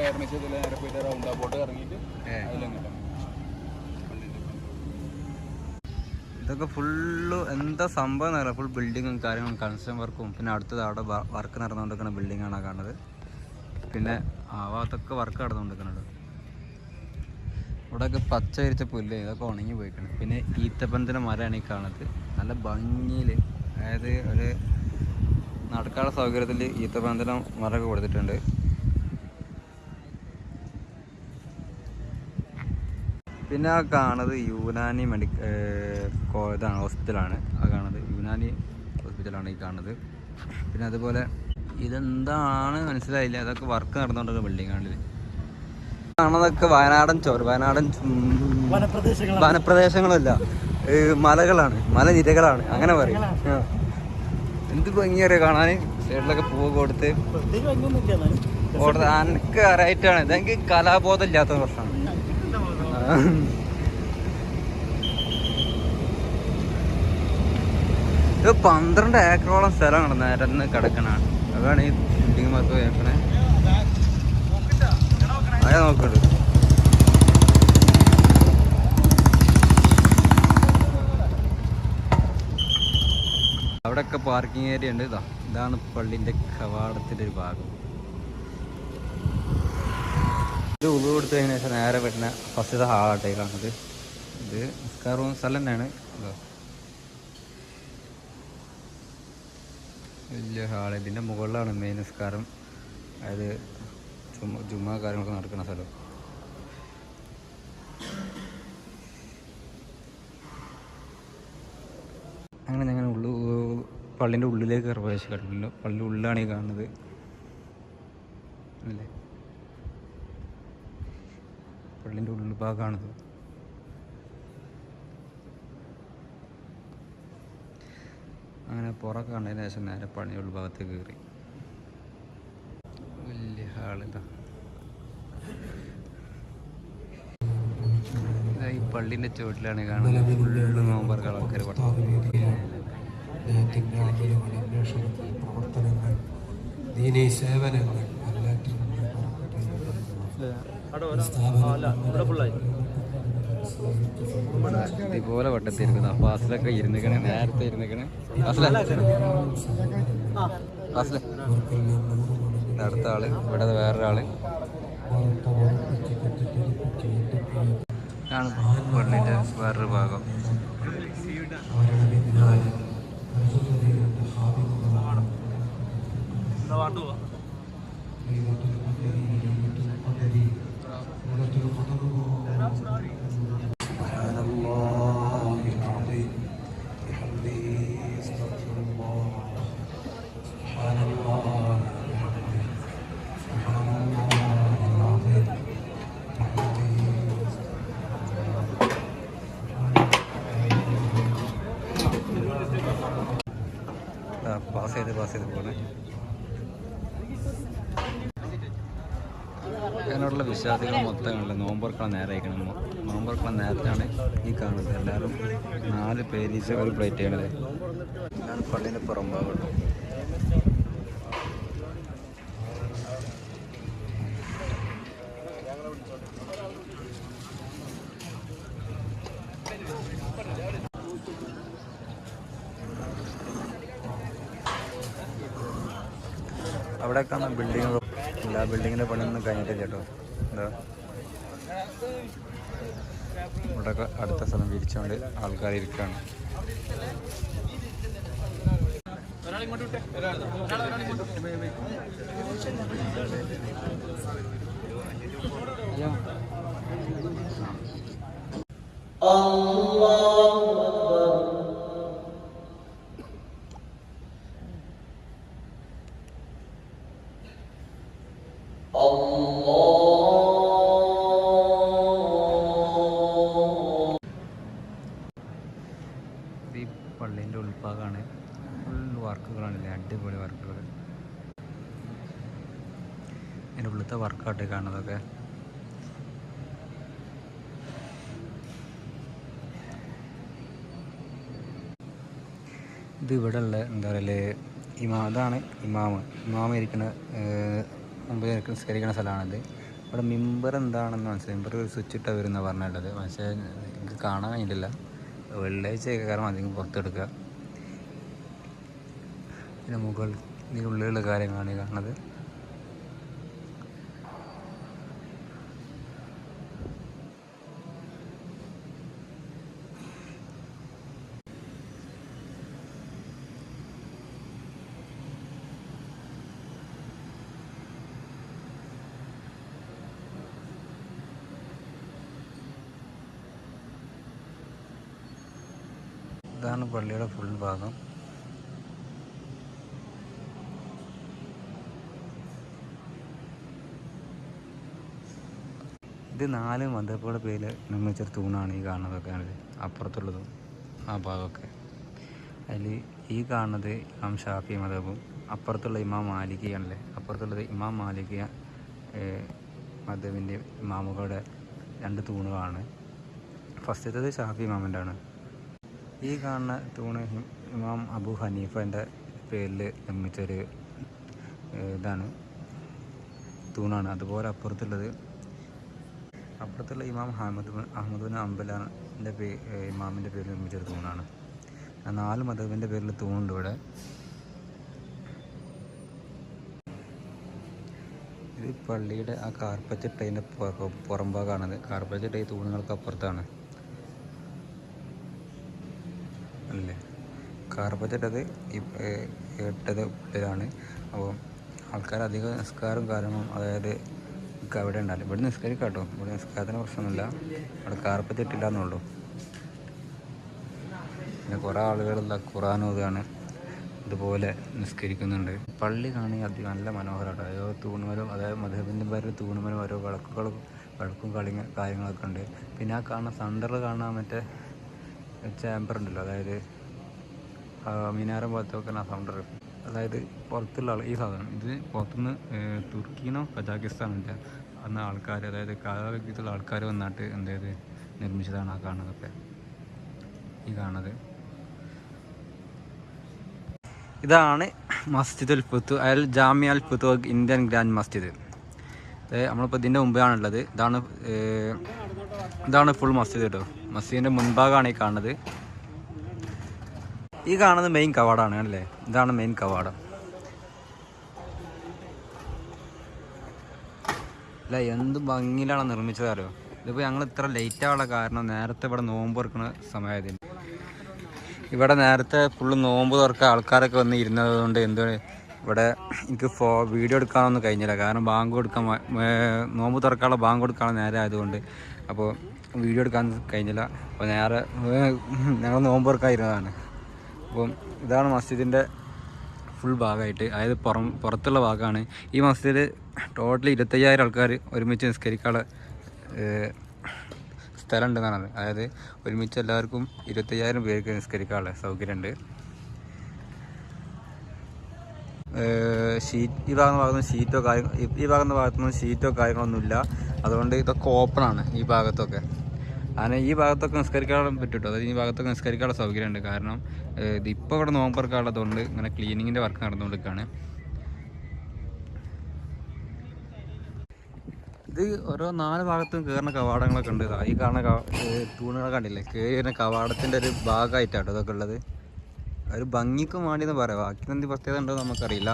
നേരെ പോയിട്ട് റൗണ്ട് ബോട്ട് ഇറങ്ങിയിട്ട് ഇതൊക്കെ ഫുള്ള് എന്താ സംഭവം എന്ന് പറയാം. ഫുൾ ബിൽഡിങ്ങും കാര്യങ്ങളും കൺസ്ട്രക്ഷൻ വർക്കും. പിന്നെ അടുത്തത് അവിടെ വർക്ക് നടന്നുകൊണ്ടിരിക്കുന്ന ബിൽഡിങ്ങാണ് കാണുന്നത്. പിന്നെ ആ ഭാഗത്തൊക്കെ വർക്ക് നടന്നുകൊണ്ടിരിക്കുന്നുണ്ട്. ഇവിടെയൊക്കെ പച്ച വിരിച്ച പുല്ല് ഇതൊക്കെ ഉണങ്ങി പോയിക്കണം. പിന്നെ ഈത്തപ്പനത്തിൻ്റെ മരമാണ് ഈ കാണുന്നത്. നല്ല ഭംഗിയിൽ, അതായത് ഒരു നടക്കാനുള്ള സൗകര്യത്തിൽ ഈത്തപ്പനത്തിൻ്റെ മരമൊക്കെ കൊടുത്തിട്ടുണ്ട്. പിന്നെ ആ കാണുന്നത് യുനാനി ഇതാണ് ഹോസ്പിറ്റലാണ്. ആ കാണുന്നത് യുനാനി ഹോസ്പിറ്റലാണ് ഈ കാണുന്നത്. പിന്നെ അതുപോലെ ഇതെന്താണ് മനസ്സിലായില്ല, അതൊക്കെ വർക്ക് നടന്നുകൊണ്ടിരിക്കുന്ന ബിൽഡിങ്ങാണിത്. കാണുന്നതൊക്കെ വയനാടൻ വനപ്രദേശങ്ങളല്ല, മലകളാണ്, മലനിരകളാണ്, അങ്ങനെ പറയും. എന്ത് ഭംഗിയറിയാം കാണാൻ. സൈഡിലൊക്കെ പൂവ് കൊടുത്ത് എനിക്ക് അറിയായിട്ടാണ്. ഇതെനിക്ക് കലാബോധം ഇല്ലാത്ത പ്രശ്നമാണ്. ഇത് 12 ഏക്കറോളം സ്ഥലമാണ് നിരന്ന് കിടക്കണാണ്. അതാണ് ഈ ബിൽഡിംഗ് മാർക്ക് കേൾക്കണേ. അതെ നോക്കണ്ട്. അവിടെയൊക്കെ പാർക്കിംഗ് ഏരിയ ഉണ്ട്. ഇതാണ് പള്ളിൻ്റെ കവാടത്തിൻ്റെ ഒരു ഭാഗം. ഇത് ഉളു കൊടുത്ത് കഴിഞ്ഞ ശേഷം നേരെ വരുന്ന ഫസ്റ്റത്തെ ഹാളാട്ടെ കാണുന്നത്. ഇത് നിസ്കാരവും സ്ഥലം തന്നെയാണ്. വലിയ ഹാള്. ഇതിൻ്റെ മുകളിലാണ് മെയിൻ നിസ്കാരം, അതായത് ജുമാ കാര്യങ്ങളൊക്കെ നടക്കുന്ന സ്ഥലം. അങ്ങനെ ഞങ്ങൾ പള്ളിൻ്റെ ഉള്ളിലേക്ക് പ്രവേശിച്ചിട്ടുണ്ട്. പള്ളിൻ്റെ ഉള്ളിലാണ് ഈ കാണുന്നത് അല്ലേ, പള്ളിൻ്റെ ഉൾഭാഗമാണിത്. അങ്ങനെ പുറമൊക്കെ കണ്ടതിന് ശേഷം നേരെ പള്ളി ഉൾഭാഗത്തേക്ക് കയറി. വലിയ ഹാളിതാ. ഈ പള്ളിൻ്റെ ചുവട്ടിലാണ് കാണുന്നത്. ഫുള്ള് നോമ്പർക്ക് ആൾക്കാർ പ്രവർത്തനങ്ങൾ, ദീനീ സേവനങ്ങൾ ഇതുപോലെ വട്ടത്തിരിക്കുന്ന ഫാസിലൊക്കെ ഇരുന്നിക്കണേ, നേരത്തെ ഇരുന്നിക്കണേ. അടുത്ത ആള്, ഇവിടെ വേറൊരാള് ആണ് പള്ളിൻ്റെ വേറൊരു ഭാഗം. പാസ് ചെയ്ത് പോകണേ. അതിനോടുള്ള വിശ്വാസികൾ മൊത്തം കാണില്ല. നോമ്പർക്കുള്ള നേരെ അയക്കണം. നോമ്പർക്കുള്ള നേരത്താണ് ഈ കാണുന്നത്. എല്ലാവരും 4 പേരീസ് ഒരു പ്ലേറ്റ് ചെയ്യണത്. ഇതാണ് പള്ളിൻ്റെ പുറം ഭാഗം. അവിടെ കാണാൻ ബിൽഡിങ്ങുകൾ. എല്ലാ ബിൽഡിങ്ങിൻ്റെ പണിയൊന്നും കഴിഞ്ഞിട്ടില്ല കേട്ടോ. എന്താ ഇവിടെയൊക്കെ അടുത്ത സ്ഥലം വിരിച്ചുകൊണ്ട് ആൾക്കാർ ഇരിക്കുകയാണ്. ഈ പള്ളീൻ്റെ ഉൾഭാഗമാണ്. ഫുൾ വർക്കുകളാണല്ലേ, അടിപൊളി വർക്കുകൾ. അതിൻ്റെ ഉള്ളിലത്തെ വർക്കായിട്ട് കാണുന്നതൊക്കെ. ഇത് ഇവിടെ ഉള്ള എന്താ പറയല്, അതാണ് ഇമാമ ഇരിക്കുന്ന മുമ്പ് നിസ്കരിക്കുന്ന സ്ഥലമാണിത്. ഇവിടെ മിമ്പർ എന്താണെന്ന് മനസ്സിലായി. മിമ്പർ ഒരു സ്വിച്ച് ഇട്ടാൽ വരുന്ന പറഞ്ഞിട്ടത്. പക്ഷേ എനിക്ക് കാണാൻ കഴിഞ്ഞിട്ടില്ല. വെള്ളിയാഴ്ചയൊക്കെ കാരണം അധികം പുറത്തെടുക്കുക. പിന്നെ ഇതിനുള്ളിലുള്ള കാര്യങ്ങളാണ് ഈ കാണുന്നത്. ഇതാണ് പള്ളിയുടെ ഫുൾ ഭാഗം. ഇത് 4 മദ്ഹബുകളുടെ പേരിൽ നിർമ്മിച്ചൊരു തൂണാണ് ഈ കാണുന്നതൊക്കെ. അപ്പുറത്തുള്ളതും ആ ഭാഗമൊക്കെ. അതിൽ ഈ കാണുന്നത് ഇമാം ഷാഫി മദ്ഹബും അപ്പുറത്തുള്ള ഇമാം മാലിക്കിയാണല്ലേ. അപ്പുറത്തുള്ളത് ഇമാം മാലിക്കിയ മദ്ഹബിൻ്റെ ഇമാമുകളുടെ 2 തൂണുകളാണ്. ഫസ്റ്റത്തേത് ഷാഫി ഇമാമിൻ്റെ ആണ്. ഈ കാണുന്ന തൂണ് ഇമാം അബു ഹനീഫൻ്റെ പേരിൽ നിർമ്മിച്ചൊരു ഇതാണ് തൂണാണ്. അതുപോലെ അപ്പുറത്തുള്ള ഇമാം അഹമ്മദ് ബിൻ അംബലിൻ്റെ ഇമാമിൻ്റെ പേരിൽ നിർമ്മിച്ചൊരു തൂണാണ്. 4 മദ്ഹബിൻ്റെ പേരിൽ തൂണുണ്ട് ഇവിടെ. ഇത് പള്ളിയുടെ ആ കാർപ്പറ്റ് ഇട്ടതിൻ്റെ പുറംഭാഗമാണത്. കാർപ്പറ്റ് ഇട്ട ഈ തൂണുകൾക്ക് അപ്പുറത്താണ് അല്ലേ. കാർപ്പറ്റ് ഇട്ടത് ഇട്ടത് ഉള്ളിലാണ്. അപ്പോൾ ആൾക്കാർ അധികം നിസ്കാരവും കാര്യങ്ങളും അതായത് അവിടെ ഉണ്ടാവില്ല. ഇവിടെ നിസ്കരിക്കാം കേട്ടോ, ഇവിടെ നിസ്കാരത്തിന് പ്രശ്നമൊന്നുമില്ല. അവിടെ കാർപ്പറ്റ് ഇട്ടില്ല എന്നുള്ളൂ. പിന്നെ കുറേ ആളുകൾ ഖുർആൻ ഓതുകയാണ്, ഇതുപോലെ നിസ്കരിക്കുന്നുണ്ട്. പള്ളി കാണി നല്ല മനോഹരമാണ്. ഓരോ തൂണുമരും, അതായത് മദ്ഹബിൻ്റെ പേരിൽ തൂണുമരും ഓരോ വിളക്കും കാര്യങ്ങളൊക്കെ ഉണ്ട്. പിന്നെ ആ കാണുന്ന സെൻറ്ററിൽ കാണാൻ മറ്റേ ചേമ്പർ ഉണ്ടല്ലോ, അതായത് മിനാരം പോലത്തെ ഒക്കെ സെൻറ്റർ. അതായത് പുറത്തുള്ള ഈ സാധനം ഇത് പുറത്തുനിന്ന് തുർക്കിന്നോ കജാക്കിസ്ഥാനിൻ്റെ അന്ന് ആൾക്കാർ, അതായത് കാലഘട്ടത്തിലുള്ള ആൾക്കാർ വന്നിട്ട് എന്തായത് നിർമ്മിച്ചതാണ് ആ കാണുന്നതൊക്കെ. ഈ കാണുന്നത് ഇതാണ് മസ്ജിദുൽ ഫുതു അൽ ജാമിഅ അൽ ഫുതൂഖ് ഇന്ത്യൻ ഗ്രാൻഡ് മസ്ജിദ്. നമ്മളിപ്പോൾ ഇതിൻ്റെ മുമ്പിലാണുള്ളത്. ഇതാണ് ഫുൾ മസ്ജിദ് കേട്ടോ. മസ്ജിദിൻ്റെ മുൻഭാഗമാണ് ഈ കാണുന്നത്. ഈ കാണുന്നത് മെയിൻ കവാടമാണ് അല്ലേ. ഇതാണ് മെയിൻ കവാടം. അല്ല എന്ത് ഭംഗിയിലാണ് നിർമ്മിച്ചതല്ലോ. ഇതിപ്പോൾ ഞങ്ങൾ ഇത്ര ലേറ്റ് ആവാനുള്ള കാരണം നേരത്തെ ഇവിടെ നോമ്പ് തുറക്കുന്ന സമയമായതിന്. ഇവിടെ നേരത്തെ ഫുള്ള് നോമ്പ് തുറക്കാൻ ആൾക്കാരൊക്കെ വന്ന് ഇരുന്നത് കൊണ്ട് ഇവിടെ എനിക്ക് വീഡിയോ എടുക്കാനൊന്നും കഴിഞ്ഞില്ല. കാരണം നോമ്പ് തുറക്കാനുള്ള ബാങ്ക് കൊടുക്കാനുള്ള നേരെ ആയതുകൊണ്ട് അപ്പോൾ വീഡിയോ എടുക്കാൻ കഴിഞ്ഞില്ല. അപ്പോൾ നേരെ ഞങ്ങൾ നോമ്പ് തുറക്കാൻ ഇരുന്നതാണ്. അപ്പം ഇതാണ് മസ്ജിദിൻ്റെ ഫുൾ ഭാഗമായിട്ട്, അതായത് പുറത്തുള്ള ഭാഗമാണ്. ഈ മസ്ജിദിൽ ടോട്ടൽ 25,000 ആൾക്കാർ ഒരുമിച്ച് നിസ്കരിക്കാനുള്ള സ്ഥലം ഉണ്ടെന്നാണ്. അതായത് ഒരുമിച്ച് എല്ലാവർക്കും 25,000 പേർക്ക് നിസ്കരിക്കാനുള്ള സൗകര്യമുണ്ട്. ഈ ഭാഗത്തുനിന്ന് ഷീറ്റോ കാര്യങ്ങളൊന്നുമില്ല. അതുകൊണ്ട് ഇതൊക്കെ ഓപ്പണാണ് ഈ ഭാഗത്തൊക്കെ. അങ്ങനെ ഈ ഭാഗത്തൊക്കെ നിസ്കരിക്കാൻ പറ്റും. അതായത് ഈ ഭാഗത്തൊക്കെ നിസ്കരിക്കാനുള്ള സൗകര്യമുണ്ട്. കാരണം ഇതിപ്പോൾ ഇവിടെ നോമ്പറക്കാനുള്ളതുകൊണ്ട് ഇങ്ങനെ ക്ലീനിങ്ങിൻ്റെ വർക്ക് നടന്നുകൊണ്ടിരിക്കുകയാണ്. ഇത് ഓരോ 4 ഭാഗത്തും കയറുന്ന കവാടങ്ങളൊക്കെ ഉണ്ട്. ഈ കാണുന്ന തൂണുകളൊക്കെ കണ്ടില്ലേ, കയറി വരുന്ന കവാടത്തിൻ്റെ ഒരു ഭാഗമായിട്ടാണ് ഇതൊക്കെ ഉള്ളത്. ഒരു ഭംഗിക്കും വേണ്ടിയെന്ന് പറയാം. ബാക്കി എന്ത് പ്രത്യേകത ഉണ്ടോ നമുക്കറിയില്ല.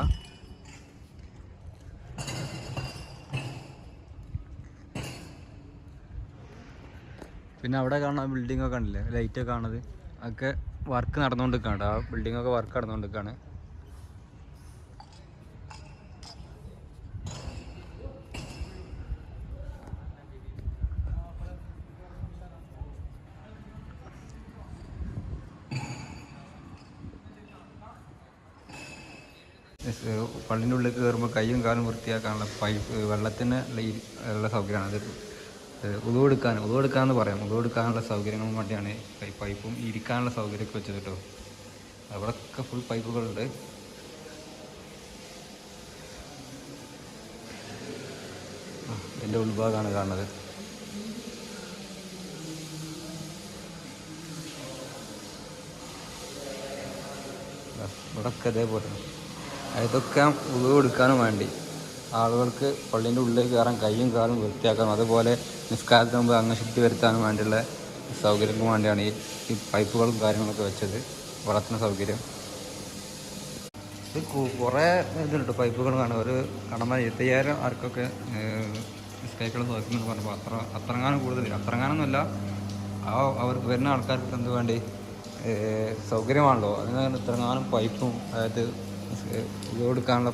പിന്നെ അവിടെ കാണുന്ന ബിൽഡിങ്ങൊക്കെ ഉണ്ടല്ലേ, ലൈറ്റൊക്കെ കാണുന്നത്, അതൊക്കെ വർക്ക് നടന്നുകൊണ്ടിരിക്കുകയാണ്. ആ ബിൽഡിങ്ങൊക്കെ വർക്ക് നടന്നുകൊണ്ടിരിക്കുകയാണ്. പള്ളിൻ്റെ ഉള്ളിൽ കയറുമ്പോൾ കൈയും കാലും വൃത്തിയാക്കാനുള്ള പൈപ്പ്, വെള്ളത്തിന് ഉള്ള സൗകര്യമാണ്. അത് ഉദുവെടുക്കാമെന്ന് പറയാം. ഉദുവെടുക്കാനുള്ള സൗകര്യങ്ങളും വേണ്ടിയാണ് പൈപ്പും ഇരിക്കാനുള്ള സൗകര്യമൊക്കെ വെച്ചത് കേട്ടോ. അവിടെയൊക്കെ ഫുൾ പൈപ്പുകളുണ്ട്. എൻ്റെ ഉൾഭാഗമാണ് കാണുന്നത്. ഇവിടെയൊക്കെ അതേപോലെ ഇതൊക്കെ ഉദുവെടുക്കാനും വേണ്ടി ആളുകൾക്ക് പള്ളീൻ്റെ ഉള്ളിൽ കയറാൻ കൈയും കാലും വൃത്തിയാക്കാനും അതുപോലെ നിസ്കാരത്തിന് മുമ്പ് അങ്ങ് ശുദ്ധി വരുത്താനും വേണ്ടിയുള്ള സൗകര്യങ്ങൾക്ക് വേണ്ടിയാണ് ഈ പൈപ്പുകളും കാര്യങ്ങളൊക്കെ വെച്ചത്. വെള്ളത്തിന് സൗകര്യം. ഇത് കുറേ ഇതുണ്ട്, പൈപ്പുകൾ കാണും. ഒരു കടമ 25,000 ആർക്കൊക്കെ നിസ്കരിക്കണം സൗകര്യം പറഞ്ഞപ്പോൾ അത്രങ്ങാനും കൂടുതലില്ല. അത്രങ്ങാനൊന്നുമല്ല, അവർക്ക് വരുന്ന ആൾക്കാർക്ക് എന്ത് വേണ്ടി സൗകര്യമാണല്ലോ. അതിന് ഇത്രങ്ങാനും പൈപ്പും, അതായത് കൊടുക്കാനുള്ള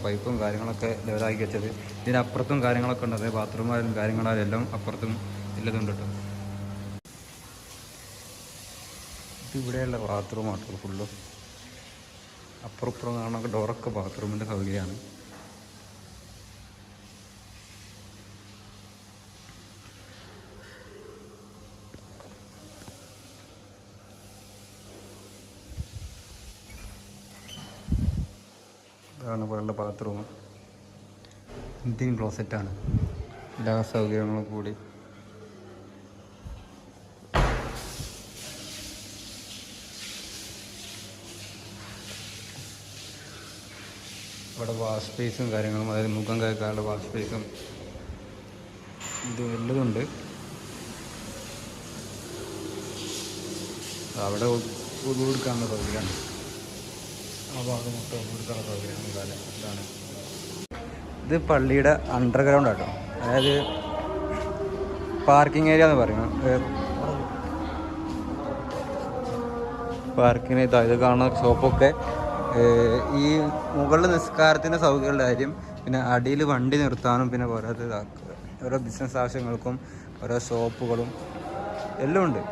പൈപ്പും കാര്യങ്ങളൊക്കെ ലെവലാക്കി വെച്ചത്. ഇതിനപ്പുറത്തും കാര്യങ്ങളൊക്കെ ഉണ്ട്. അതായത് ബാത്റൂമായാലും കാര്യങ്ങളായാലും എല്ലാം അപ്പുറത്തും ഇല്ലതുണ്ട് കേട്ടോ. ഇവിടെയുള്ള ബാത്റൂം ആട്ടോ ഫുള്ളും. അപ്പുറം ഇപ്പുറം കാണുന്ന ഡോറൊക്കെ ബാത്റൂമിൻ്റെ സൗകര്യമാണ്. ഇതാണ് ഇവിടെയുള്ള ബാത്റൂം. ഇന്ത്യൻ ക്ലോസറ്റാണ്, എല്ലാ സൗകര്യങ്ങളും കൂടി. ഇവിടെ വാഷ് സ്പേസും കാര്യങ്ങളും, അതായത് മുഖം കഴുകാനുള്ള വാഷ് സ്പേസും ഇത് വല്ലതുണ്ട്. അവിടെ കൊടുക്കാനുള്ള സൗകര്യമാണ്. ആ ഭാഗം മൊത്തം കൊടുക്കാനുള്ള സൗകര്യമാണ്. ഇതാണ് ഇത് പള്ളിയുടെ അണ്ടർഗ്രൗണ്ട് ആട്ടോ, അതായത് പാർക്കിംഗ് ഏരിയ എന്ന് പറയുന്നത്. പാർക്കിംഗ് ഇത് കാണുന്ന ഷോപ്പൊക്കെ ഈ മുകളിൽ നിസ്കാരത്തിൻ്റെ സൗകര്യമുള്ള കാര്യം, പിന്നെ അടിയിൽ വണ്ടി നിർത്താനും, പിന്നെ ഓരോ ബിസിനസ് ആവശ്യങ്ങൾക്കും ഓരോ ഷോപ്പുകളും എല്ലാം ഉണ്ട്.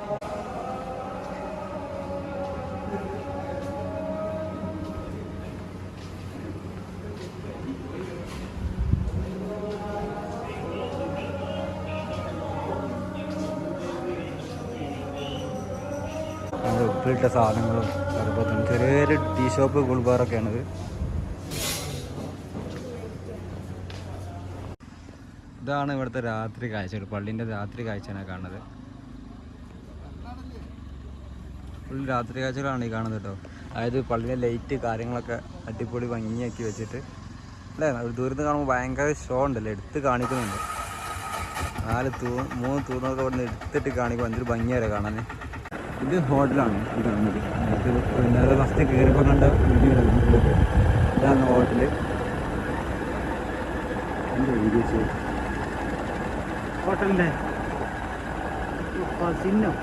ഉപ്പിലിട്ട സാധനങ്ങളും അതുപോലെ തന്നെ ചെറിയൊരു ടീ ഷോപ്പ് ഗുൾബാറൊക്കെയാണിത്. ഇതാണ് ഇവിടുത്തെ രാത്രി കാഴ്ചകൾ, പള്ളീൻ്റെ രാത്രി കാഴ്ചയാണ് കാണുന്നത്. ഫുൾ രാത്രി കാഴ്ചകളാണ് ഈ കാണുന്നത് കേട്ടോ. അതായത് പള്ളിയിലെ ലൈറ്റ് കാര്യങ്ങളൊക്കെ അടിപൊളി ഭംഗിയാക്കി വെച്ചിട്ട് അല്ലേ, ഒരു ദൂരത്ത് കാണുമ്പോൾ ഭയങ്കര ഷോ ഉണ്ടല്ലോ, എടുത്ത് കാണിക്കുന്നുണ്ട്. 3 തൂണൊക്കെ ഇവിടെ നിന്ന് എടുത്തിട്ട് കാണിക്കുമ്പോൾ എന്തൊരു ഭംഗിയാണ് കാണാൻ. ഇത് ഹോട്ടലാണ് ഈ കാണുന്നത്. അത് ഫസ്റ്റ് കയറിപ്പോൾ കണ്ട ഇതാണ് ഹോട്ടല്. ഹോട്ടലിൻ്റെ ചിഹ്നം